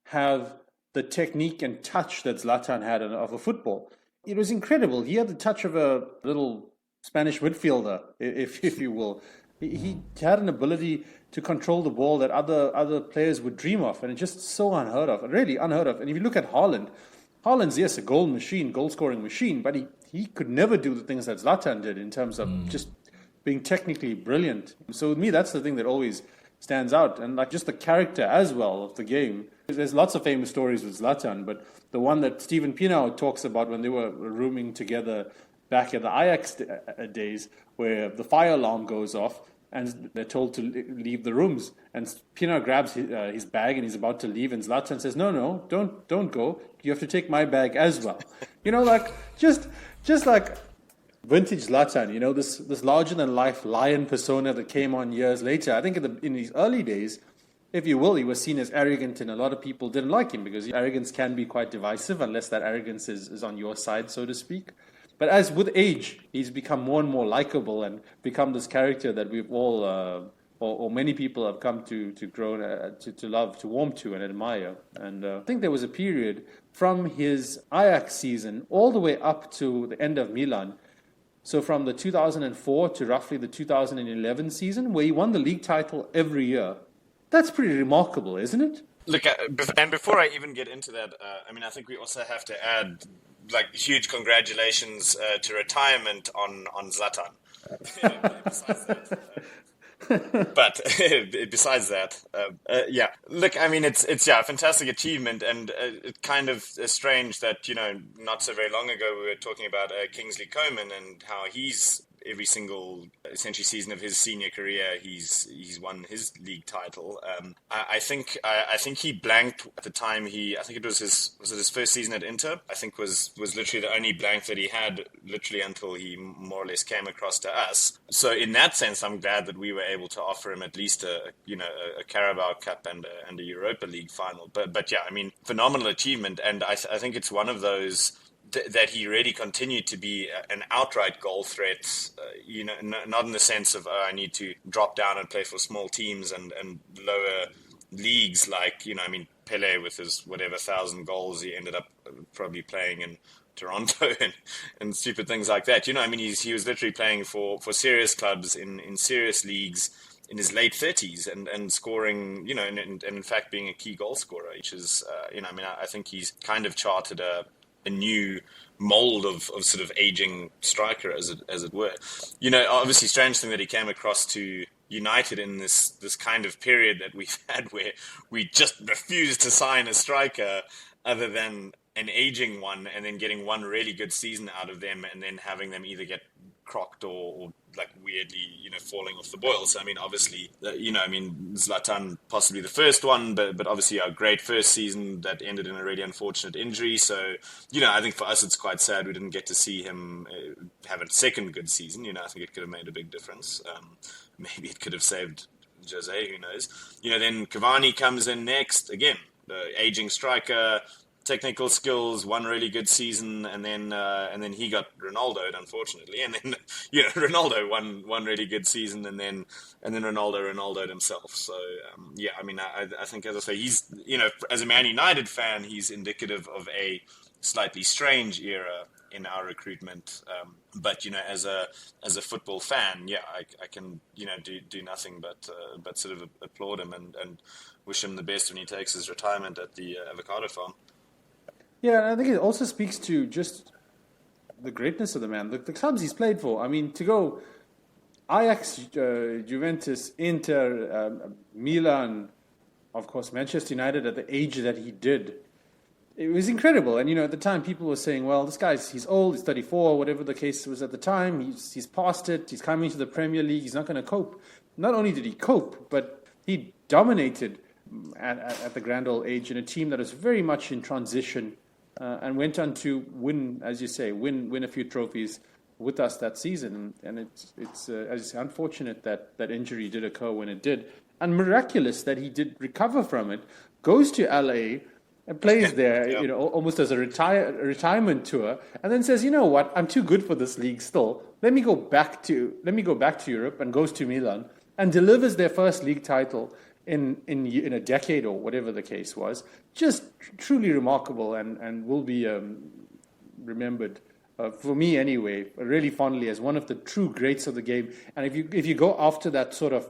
have the technique and touch that Zlatan had of a football. It was incredible. He had the touch of a little Spanish midfielder, if you will. He had an ability to control the ball that other players would dream of, and it's just so unheard of, really unheard of. And if you look at Haaland's, yes, a goal-scoring machine, but he could never do the things that Zlatan did in terms of just being technically brilliant. So with me, that's the thing that always stands out, and like just the character as well of the game. There's lots of famous stories with Zlatan, but the one that Steven Pienaar talks about when they were rooming together back at the Ajax days, where the fire alarm goes off and they're told to leave the rooms, and Pienaar grabs his bag and he's about to leave, and Zlatan says, "No, don't go. You have to take my bag as well." Just like vintage Zlatan, this larger than life lion persona that came on years later. I think in his early days, if you will, he was seen as arrogant, and a lot of people didn't like him because arrogance can be quite divisive unless that arrogance is on your side, so to speak. But as with age, he's become more and more likable and become this character that we've all, or many people have come to grow, to love, to warm to and admire. And I think there was a period from his Ajax season all the way up to the end of Milan. So from the 2004 to roughly the 2011 season, where he won the league title every year. That's pretty remarkable, isn't it? Look, and before I even get into that, I think we also have to add huge congratulations to retirement on Zlatan. But besides that, look, it's a fantastic achievement, and it's kind of strange that not so very long ago we were talking about Kingsley Coman and how he's every single essentially season of his senior career he's won his league title. I think he blanked at the time. I think it was his first season at Inter. I think was literally the only blank that he had literally until he more or less came across to us. So in that sense, I'm glad that we were able to offer him at least a Carabao Cup and a Europa League final. But yeah, phenomenal achievement, and I think it's one of those that he really continued to be an outright goal threat, not in the sense of, I need to drop down and play for small teams and lower leagues like, Pele with his 1,000 goals, he ended up probably playing in Toronto and stupid things like that. He was literally playing for serious clubs in serious leagues in his late 30s and scoring, and in fact being a key goal scorer, which is, I think he's kind of charted a new mold of sort of aging striker, as it were. Obviously strange thing that he came across to United in this kind of period that we've had where we just refuse to sign a striker other than an aging one, and then getting one really good season out of them, and then having them either get crocked or like weirdly, falling off the boil. So, I mean, obviously, Zlatan possibly the first one, but obviously a great first season that ended in a really unfortunate injury. So, I think for us, it's quite sad we didn't get to see him have a second good season. I think it could have made a big difference. Maybe it could have saved Jose, who knows. Then Cavani comes in next, again, the aging striker, technical skills, one really good season, and then he got Ronaldo'd, unfortunately, and then Ronaldo one really good season, and then Ronaldo'd himself. So I think, as I say, he's as a Man United fan, he's indicative of a slightly strange era in our recruitment. But as a football fan, I can do nothing but sort of applaud him and wish him the best when he takes his retirement at the avocado farm. Yeah, and I think it also speaks to just the greatness of the man, the clubs he's played for. I mean, to go Ajax, Juventus, Inter, Milan, of course, Manchester United at the age that he did, it was incredible. And, at the time, people were saying, well, this guy's, he's old, he's 34, whatever the case was at the time. He's past it. He's coming to the Premier League. He's not going to cope. Not only did he cope, but he dominated at the grand old age in a team that was very much in transition. And went on to win, as you say, win a few trophies with us that season. And it's as you say, unfortunate that injury did occur when it did. And miraculous that he did recover from it, goes to LA and plays there, almost as a retirement tour, and then says, you know what, I'm too good for this league still. Let me go back to Europe, and goes to Milan and delivers their first league title in a decade or whatever the case was. Just truly remarkable, and will be remembered, for me anyway, really fondly as one of the true greats of the game. And if you go after that sort of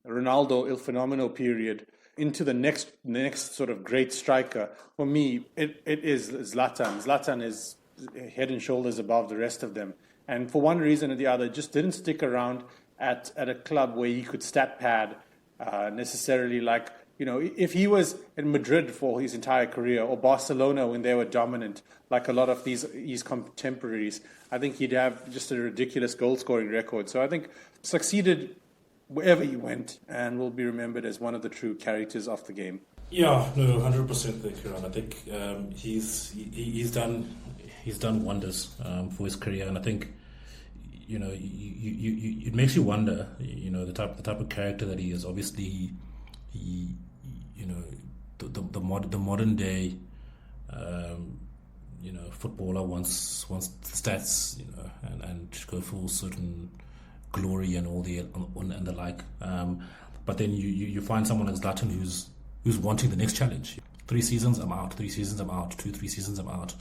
Ronaldo Il Fenomeno period into the next sort of great striker, for me, it is Zlatan. Zlatan is head and shoulders above the rest of them. And for one reason or the other, just didn't stick around at a club where he could stat pad necessarily, like, if he was in Madrid for his entire career, or Barcelona when they were dominant, like a lot of his contemporaries, I think he'd have just a ridiculous goal-scoring record. So I think succeeded wherever he went, and will be remembered as one of the true characters of the game. Yeah, no, 100%. Thank you, Ron. I think he's done wonders for his career, and I think it makes you wonder, the type of character that he is. Obviously, the modern day, footballer wants stats, and go for certain glory and all and the like. But then you find someone like Zlatan who's wanting the next challenge. 3 seasons, I'm out. 3 seasons, I'm out. 3 seasons, I'm out.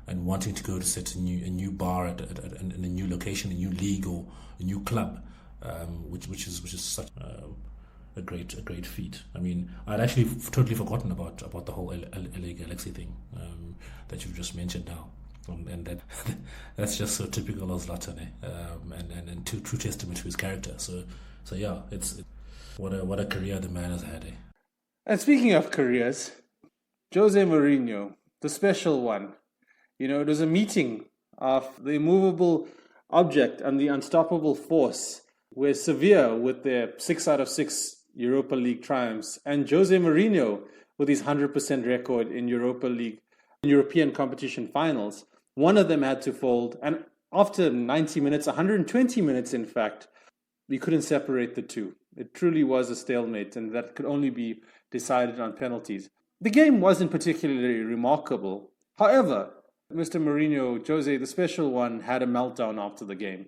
And wanting to go to set a new bar in a new location, a new league or a new club, which is such a great feat. I mean, I'd actually totally forgotten about the whole LA Galaxy thing that you've just mentioned now, and that's just so typical of Zlatan, and true testament to his character. So yeah, it's what a career the man has had. And speaking of careers, Jose Mourinho, the special one. It was a meeting of the immovable object and the unstoppable force, where Sevilla with their 6 out of 6 Europa League triumphs, and Jose Mourinho with his 100% record in Europa League, European competition finals, one of them had to fold. And after 90 minutes, 120 minutes in fact, we couldn't separate the two. It truly was a stalemate, and that could only be decided on penalties. The game wasn't particularly remarkable. However, Mr. Mourinho, Jose, the special one, had a meltdown after the game.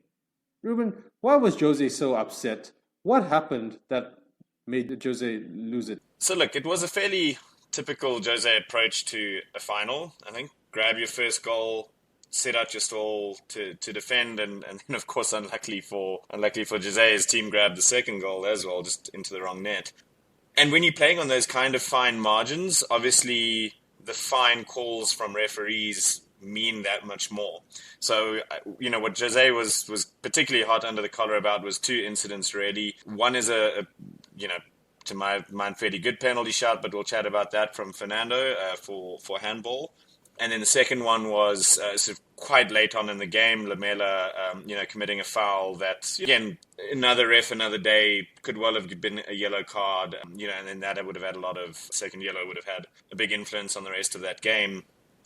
Ruben, why was Jose so upset? What happened that made Jose lose it? So look, it was a fairly typical Jose approach to a final. I think grab your first goal, set out your stall to defend, and then of course, unluckily for Jose, his team grabbed the second goal as well, just into the wrong net. And when you're playing on those kind of fine margins, obviously the fine calls from referees mean that much more. So, what Jose was particularly hot under the collar about was two incidents really. One is to my mind, fairly good penalty shot, but we'll chat about that, from Fernando for handball. And then the second one was sort of quite late on in the game, Lamela, committing a foul that, again, another ref, another day, could well have been a yellow card, and then that would have had second yellow would have had a big influence on the rest of that game,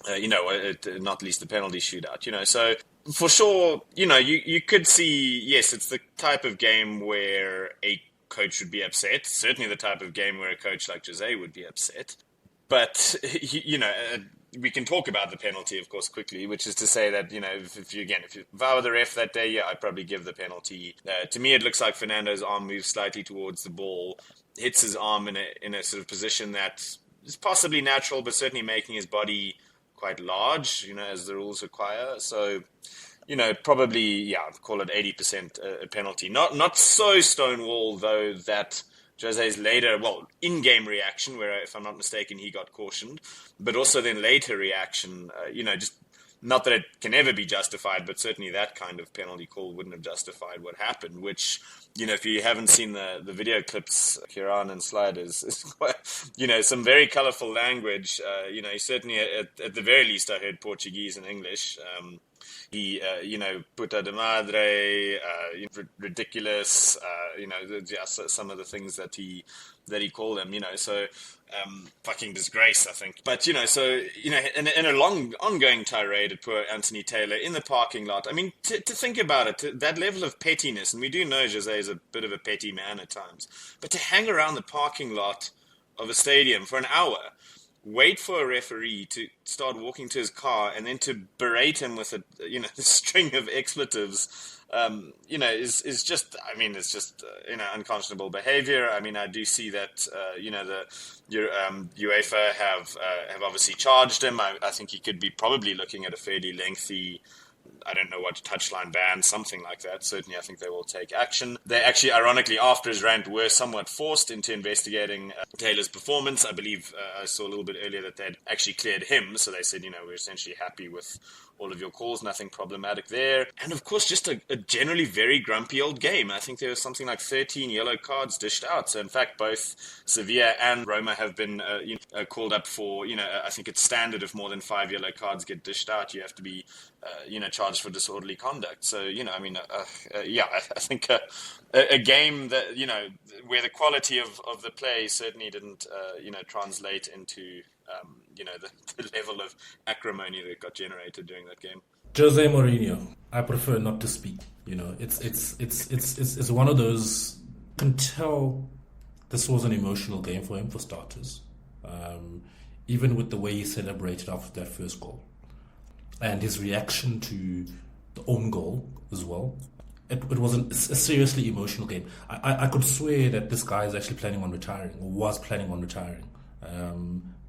not least the penalty shootout, So for sure, you could see, yes, it's the type of game where a coach would be upset, certainly the type of game where a coach like Jose would be upset. But, we can talk about the penalty, of course, quickly, which is to say that, if I were the ref that day, yeah, I'd probably give the penalty. To me, it looks like Fernando's arm moves slightly towards the ball, hits his arm in a sort of position that is possibly natural, but certainly making his body quite large, as the rules require. So, probably, yeah, I'd call it 80% a penalty. Not so stonewall, though, that Jose's later, in-game reaction, where, if I'm not mistaken, he got cautioned, but also then later reaction, just not that it can ever be justified, but certainly that kind of penalty call wouldn't have justified what happened, which, if you haven't seen the video clips, Kieran and Slide is quite, some very colorful language. Certainly at the very least I heard Portuguese and English. He, puta de madre, ridiculous, some of the things that he called them, so fucking disgrace, I think. But, in a long, ongoing tirade at poor Anthony Taylor in the parking lot, I mean, to think about it, that level of pettiness, and we do know Jose is a bit of a petty man at times, but to hang around the parking lot of a stadium for an hour, wait for a referee to start walking to his car, and then to berate him with a string of expletives, is just, it's just, unconscionable behavior. I mean, I do see that, UEFA have obviously charged him. I think he could be probably looking at a fairly lengthy, I don't know what, touchline ban, something like that. Certainly, I think they will take action. They actually, ironically, after his rant, were somewhat forced into investigating Taylor's performance. I believe I saw a little bit earlier that they'd actually cleared him. So they said, we're essentially happy with all of your calls, nothing problematic there. And of course, just a generally very grumpy old game. I think there was something like 13 yellow cards dished out. So in fact, both Sevilla and Roma have been called up for, I think it's standard if more than 5 yellow cards get dished out, you have to be, charged for disorderly conduct. So, I think a game that, where the quality of the play certainly didn't, translate into, the level of acrimony that got generated during that game. Jose Mourinho, I prefer not to speak. It's one of those, can tell this was an emotional game for him, for starters. Even with the way he celebrated after that first goal. And his reaction to the own goal as well. It was a seriously emotional game. I could swear that this guy is actually planning on retiring, or was planning on retiring,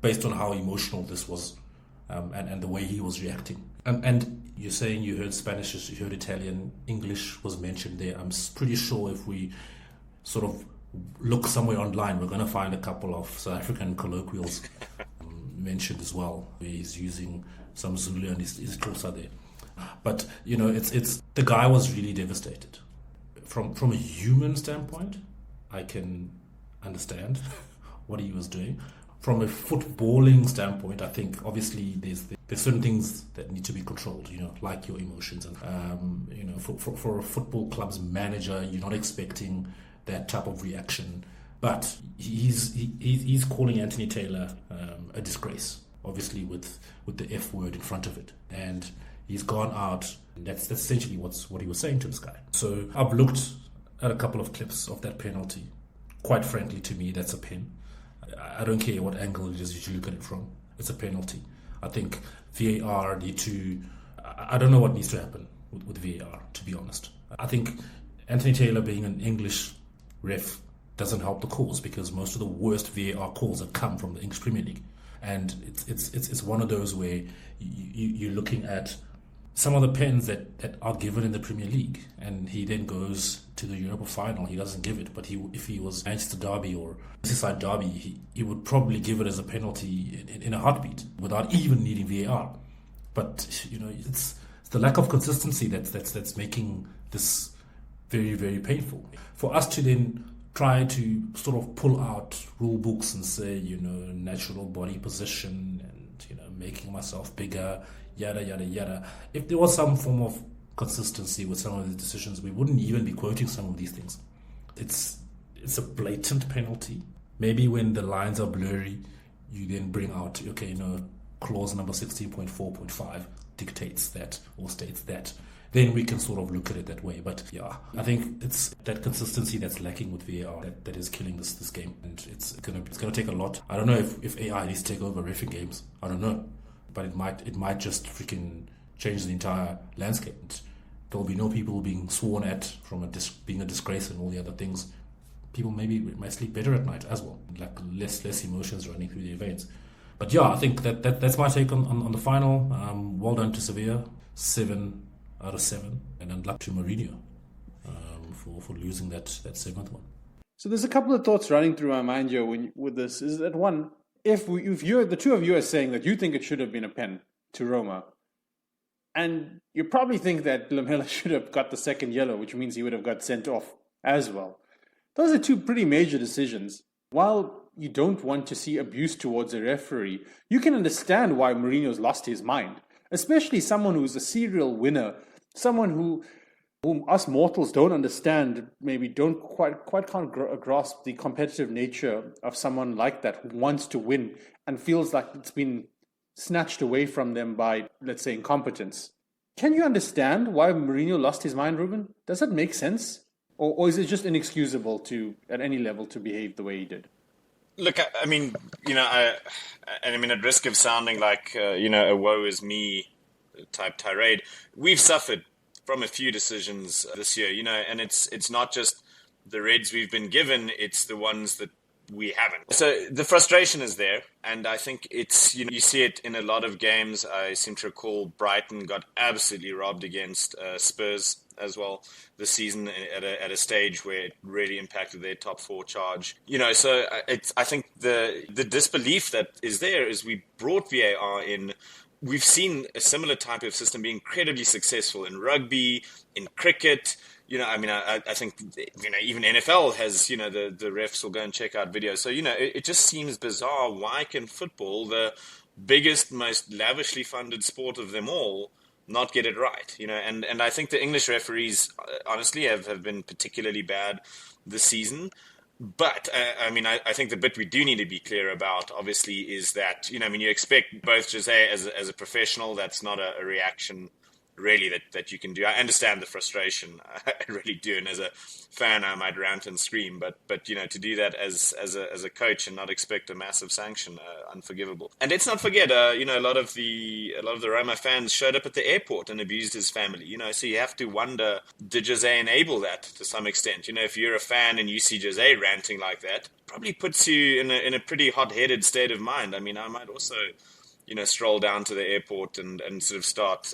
based on how emotional this was, and the way he was reacting. And you're saying you heard Spanish, you heard Italian, English was mentioned there. I'm pretty sure if we sort of look somewhere online, we're going to find a couple of South African colloquials mentioned as well, where he's using some Zulu and his Xhosa there. But, it's the guy was really devastated. From a human standpoint, I can understand what he was doing. From a footballing standpoint, I think obviously there's certain things that need to be controlled, like your emotions. And, for a football club's manager, you're not expecting that type of reaction. But he's calling Anthony Taylor a disgrace, obviously with the F word in front of it. And he's gone out, and that's essentially what he was saying to this guy. So I've looked at a couple of clips of that penalty. Quite frankly, to me, that's a pen. I don't care what angle it is you look at it from. It's a penalty. I think VAR need to... I don't know what needs to happen with VAR, to be honest. I think Anthony Taylor being an English ref doesn't help the cause, because most of the worst VAR calls have come from the English Premier League. And it's one of those where you're looking at some of the pens that are given in the Premier League, and he then goes to the Europa final, he doesn't give it. But if he was Manchester Derby or Merseyside Derby, he would probably give it as a penalty in a heartbeat without even needing VAR. But it's the lack of consistency that's making this very, very painful. For us to then try to sort of pull out rule books and say, natural body position and, making myself bigger, yada, yada, yada. If there was some form of consistency with some of the decisions, we wouldn't even be quoting some of these things. It's a blatant penalty. Maybe when the lines are blurry, you then bring out, clause number 16.4.5 dictates that or states that. Then we can sort of look at it that way. But yeah, I think it's that consistency that's lacking with VAR that is killing this game. And it's gonna take a lot. I don't know if AI needs to take over reffing games. I don't know. But it might just freaking change the entire landscape. There'll be no people being sworn at from being a disgrace and all the other things. People maybe might sleep better at night as well. Like less emotions running through the veins. But yeah, I think that's my take on the final. Well done to Sevilla, 7 out of 7, and then luck to Mourinho for losing that 7th one. So there's a couple of thoughts running through my mind here with this. Is that one, if you're the two of you are saying that you think it should have been a pen to Roma, and you probably think that Lamela should have got the second yellow, which means he would have got sent off as well. Those are two pretty major decisions. While you don't want to see abuse towards a referee, you can understand why Mourinho's lost his mind, especially someone who's a serial winner, someone whom us mortals don't understand, maybe don't quite can't grasp the competitive nature of someone like that who wants to win and feels like it's been snatched away from them by, let's say, incompetence. Can you understand why Mourinho lost his mind, Ruben? Does that make sense? Or is it just inexcusable at any level to behave the way he did? Look, I mean, at risk of sounding like, a woe is me type tirade, we've suffered from a few decisions this year, and it's not just the reds we've been given, it's the ones that we haven't. So the frustration is there, and I think it's, you see it in a lot of games. I seem to recall Brighton got absolutely robbed against Spurs as well this season at a stage where it really impacted their top 4 charge. So I think the disbelief that is there is we brought VAR in. We've seen a similar type of system be incredibly successful in rugby, in cricket. I think, even NFL has, the refs will go and check out videos. So, it just seems bizarre. Why can football, the biggest, most lavishly funded sport of them all, not get it right? And I think the English referees, honestly, have been particularly bad this season. But, I think the bit we do need to be clear about, obviously, is that, you expect both Jose as a professional, that's not a reaction really that you can do. I understand the frustration, I really do, and as a fan I might rant and scream, but to do that as a coach and not expect a massive sanction, unforgivable. And let's not forget, a lot of the Roma fans showed up at the airport and abused his family, so you have to wonder, did Jose enable that to some extent? If you're a fan and you see Jose ranting like that, probably puts you in a pretty hot-headed state of mind. I might also stroll down to the airport and sort of start,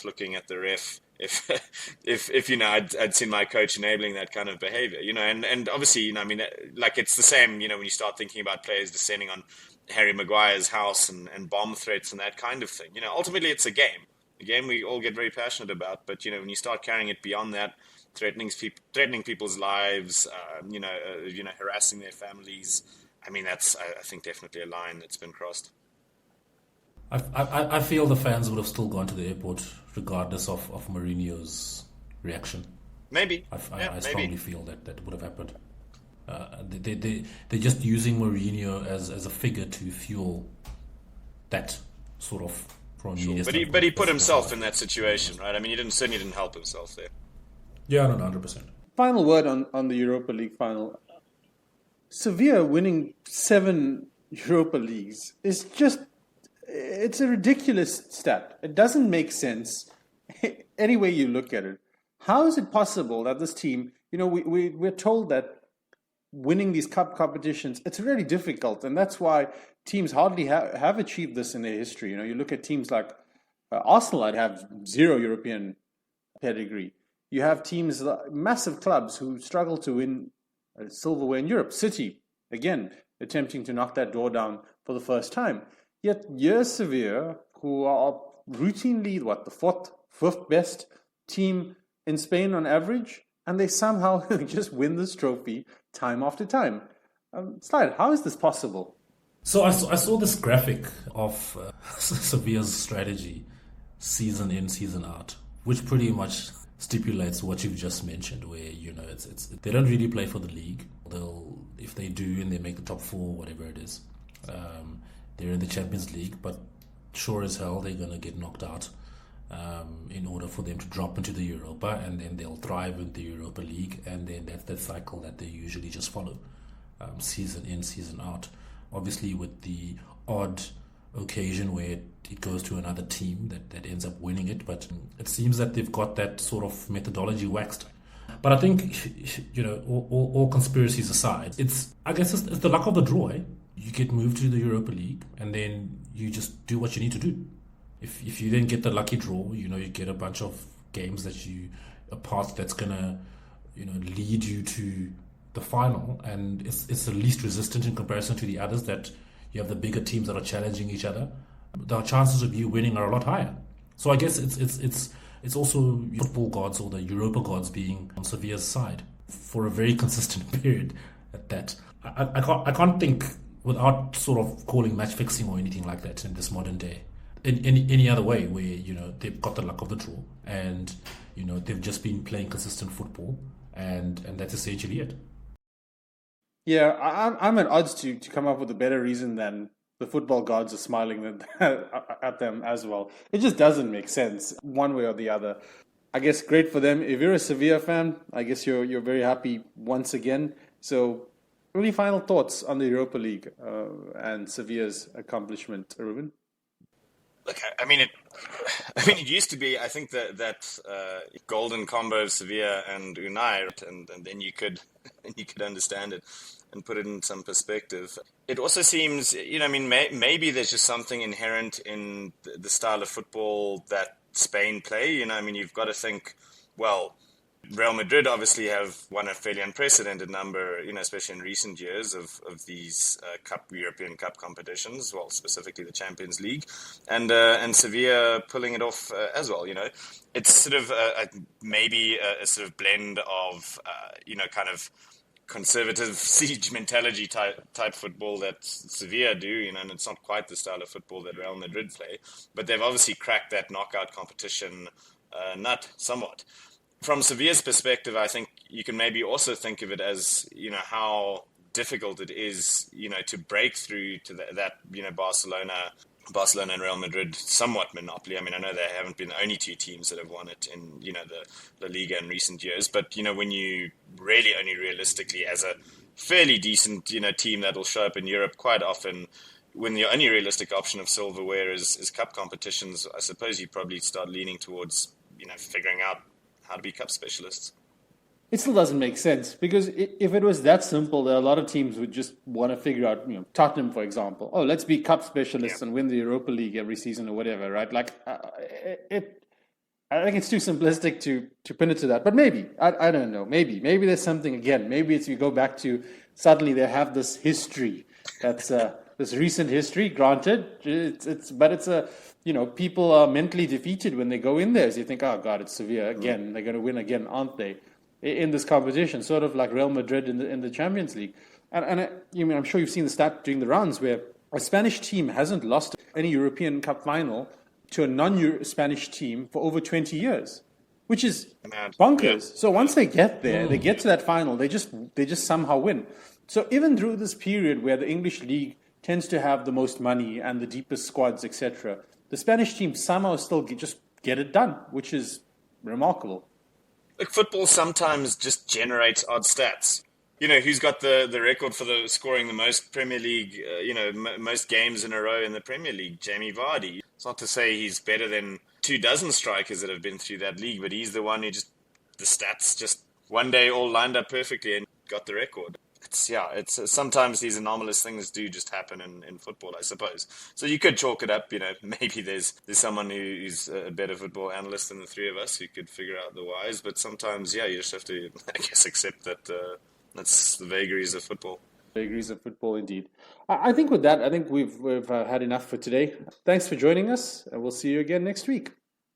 looking at the ref if I'd seen my coach enabling that kind of behavior, and obviously, it's the same, when you start thinking about players descending on Harry Maguire's house and bomb threats and that kind of thing. Ultimately it's a game we all get very passionate about, but, when you start carrying it beyond that, threatening people's lives, harassing their families, that's, I think, definitely a line that's been crossed. I feel the fans would have still gone to the airport regardless of Mourinho's reaction. Maybe. I strongly feel that would have happened. They're just using Mourinho as a figure to fuel that sort of Sure. But he put himself in that situation, right? He certainly didn't help himself there. Yeah, no, 100%. Final word on the Europa League final. Sevilla winning 7 Europa Leagues is just... It's a ridiculous stat. It doesn't make sense any way you look at it. How is it possible that this team, we're told that winning these cup competitions, it's really difficult. And that's why teams hardly have achieved this in their history. You look at teams like Arsenal, I'd have 0 European pedigree. You have teams, massive clubs who struggle to win silverware in Europe. City, again, attempting to knock that door down for the first time. Yet here's Sevilla, who are routinely, the fourth, fifth best team in Spain on average, and they somehow just win this trophy time after time. Slide, how is this possible? So I saw this graphic of Sevilla's strategy, season in, season out, which pretty much stipulates what you've just mentioned, where it's they don't really play for the league. If they do and they make the top four, whatever it is, they're in the Champions League, but sure as hell they're gonna get knocked out in order for them to drop into the Europa, and then they'll thrive in the Europa League, and then that's the cycle that they usually just follow, season in, season out. Obviously, with the odd occasion where it goes to another team that ends up winning it, but it seems that they've got that sort of methodology waxed. But I think, all conspiracies aside, I guess it's the luck of the draw. Eh? You get moved to the Europa League, and then you just do what you need to do. If you then get the lucky draw, you get a bunch of games a path that's gonna, lead you to the final, and it's the least resistant in comparison to the others, that you have the bigger teams that are challenging each other. The chances of you winning are a lot higher. So I guess it's also football gods, or the Europa gods, being on Sevilla's side for a very consistent period at that. I can't think, without sort of calling match fixing or anything like that in this modern day, in any other way, where they've got the luck of the draw, and they've just been playing consistent football, and that's essentially it. Yeah, I'm at odds to come up with a better reason than the football gods are smiling at them as well. It just doesn't make sense one way or the other. I guess great for them. If you're a Sevilla fan, I guess you're very happy once again. So, any final thoughts on the Europa League and Sevilla's accomplishment, Ruben? Look, it used to be, I think, that golden combo of Sevilla and Unai, and then you could understand it and put it in some perspective. It also seems, maybe there's just something inherent in the style of football that Spain play. You've got to think, well, Real Madrid obviously have won a fairly unprecedented number, especially in recent years, of these European Cup competitions, well, specifically the Champions League, and Sevilla pulling it off as well. It's sort of maybe a sort of blend of, kind of conservative siege mentality type football that Sevilla do, and it's not quite the style of football that Real Madrid play, but they've obviously cracked that knockout competition nut somewhat. From Sevilla's perspective, I think you can maybe also think of it as, how difficult it is, to break through to that, Barcelona and Real Madrid somewhat monopoly. I know they haven't been the only two teams that have won it in, the Liga in recent years. But, when you really only realistically, as a fairly decent, team that'll show up in Europe quite often, when the only realistic option of silverware is cup competitions, I suppose you probably start leaning towards, figuring out how to be cup specialists. It still doesn't make sense, because if it was that simple, there are a lot of teams would just want to figure out, Tottenham, for example, let's be cup specialists and win the Europa League every season or whatever, right? I think it's too simplistic to pin it to that. But maybe, I don't know, maybe there's something again. Maybe it's you go back to, suddenly they have this history that's this recent history. Granted, it's people are mentally defeated when they go in there. So you think, oh God, it's Sevilla again. They're going to win again, aren't they? In this competition, sort of like Real Madrid in the Champions League. And I'm sure you've seen the stat doing the rounds where a Spanish team hasn't lost any European Cup final to a non-Spanish team for over 20 years, which is bonkers. Yeah. So once they get there, they get to that final, they just somehow win. So even through this period where the English league tends to have the most money and the deepest squads, etc., the Spanish team somehow still just get it done, which is remarkable. Look, football sometimes just generates odd stats. Who's got the record for scoring the most Premier League, most games in a row in the Premier League? Jamie Vardy. It's not to say he's better than 24 strikers that have been through that league, but he's the one who the stats just one day all lined up perfectly and got the record. It's sometimes these anomalous things do just happen in football, I suppose. So you could chalk it up, maybe there's someone who's a better football analyst than the three of us who could figure out the whys, but sometimes, you just have to, I guess, accept that that's the vagaries of football. Vagaries of football, indeed. I think with that, I think we've had enough for today. Thanks for joining us, and we'll see you again next week.